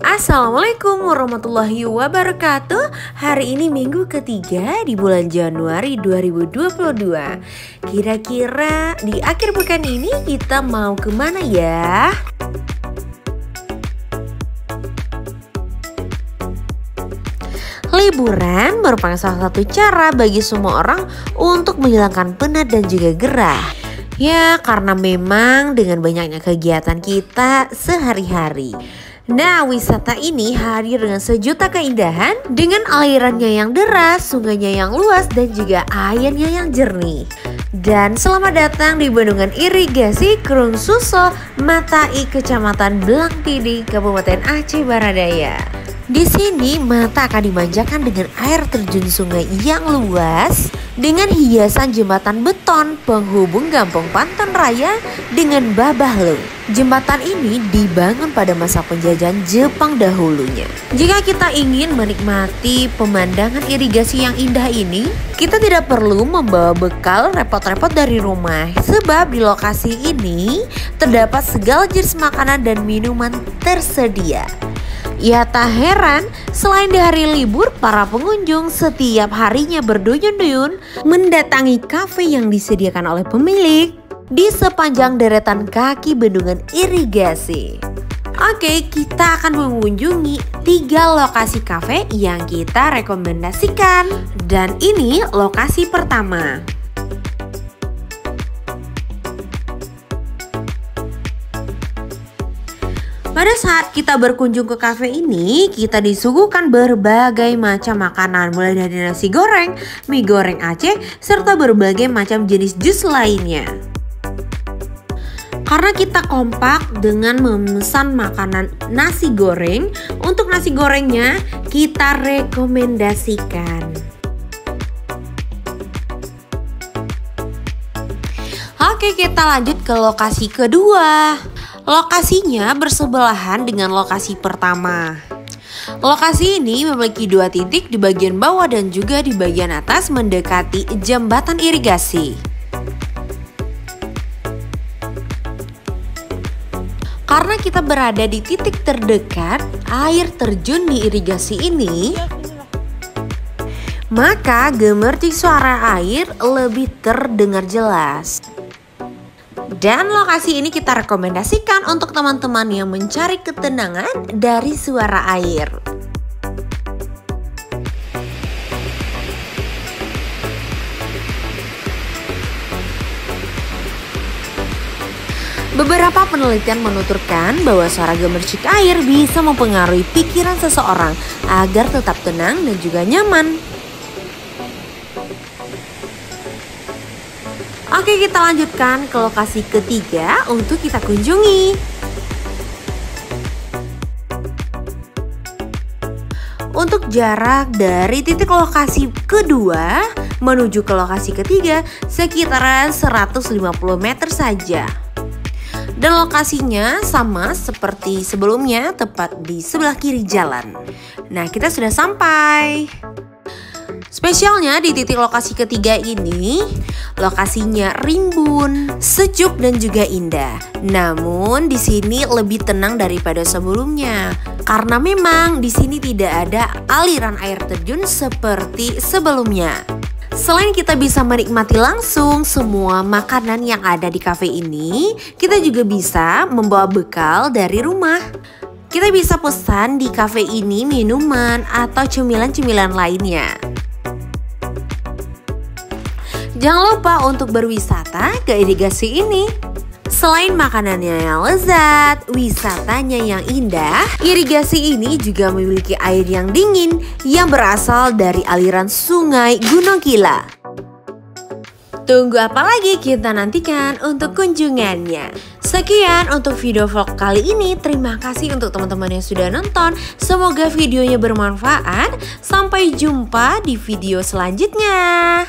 Assalamualaikum warahmatullahi wabarakatuh. Hari ini minggu ketiga di bulan Januari 2022. Kira-kira di akhir pekan ini kita mau kemana ya? Liburan merupakan salah satu cara bagi semua orang untuk menghilangkan penat dan juga gerah. Ya, karena memang dengan banyaknya kegiatan kita sehari-hari. Nah, wisata ini hadir dengan sejuta keindahan dengan alirannya yang deras, sungainya yang luas, dan juga airnya yang jernih. Dan selamat datang di Bendungan Irigasi Krung Suso, Matai, Kecamatan Blangpidi, Kabupaten Aceh Baradaya. Di sini mata akan dimanjakan dengan air terjun sungai yang luas dengan hiasan jembatan beton penghubung Gampong Panton Raya dengan Babahlu. Jembatan ini dibangun pada masa penjajahan Jepang dahulunya. Jika kita ingin menikmati pemandangan irigasi yang indah ini, kita tidak perlu membawa bekal repot-repot dari rumah. Sebab di lokasi ini terdapat segala jenis makanan dan minuman tersedia. Ya tak heran, selain di hari libur, para pengunjung setiap harinya berduyun-duyun mendatangi kafe yang disediakan oleh pemilik di sepanjang deretan kaki bendungan irigasi. Oke, kita akan mengunjungi 3 lokasi kafe yang kita rekomendasikan. Dan ini lokasi pertama. Pada saat kita berkunjung ke kafe ini, kita disuguhkan berbagai macam makanan, mulai dari nasi goreng, mie goreng Aceh, serta berbagai macam jenis jus lainnya. Karena kita kompak dengan memesan makanan nasi goreng, untuk nasi gorengnya kita rekomendasikan. Oke, kita lanjut ke lokasi kedua. Lokasinya bersebelahan dengan lokasi pertama. Lokasi ini memiliki 2 titik di bagian bawah dan juga di bagian atas mendekati jembatan irigasi. Karena kita berada di titik terdekat air terjun di irigasi ini, maka gemercik suara air lebih terdengar jelas. Dan lokasi ini kita rekomendasikan untuk teman-teman yang mencari ketenangan dari suara air. Beberapa penelitian menuturkan bahwa suara gemercik air bisa mempengaruhi pikiran seseorang agar tetap tenang dan juga nyaman. Oke, kita lanjutkan ke lokasi ketiga untuk kita kunjungi. Untuk jarak dari titik lokasi kedua menuju ke lokasi ketiga sekitaran 150 meter saja. Dan lokasinya sama seperti sebelumnya, tepat di sebelah kiri jalan. Nah, kita sudah sampai. Spesialnya di titik lokasi ketiga ini, lokasinya rimbun, sejuk dan juga indah. Namun di sini lebih tenang daripada sebelumnya. Karena memang di sini tidak ada aliran air terjun seperti sebelumnya. Selain kita bisa menikmati langsung semua makanan yang ada di kafe ini, kita juga bisa membawa bekal dari rumah. Kita bisa pesan di kafe ini minuman atau cemilan-cemilan lainnya. Jangan lupa untuk berwisata ke irigasi ini. Selain makanannya yang lezat, wisatanya yang indah, irigasi ini juga memiliki air yang dingin yang berasal dari aliran sungai Gunung Kila. Tunggu apa lagi, kita nantikan untuk kunjungannya. Sekian untuk video vlog kali ini. Terima kasih untuk teman-teman yang sudah nonton. Semoga videonya bermanfaat. Sampai jumpa di video selanjutnya.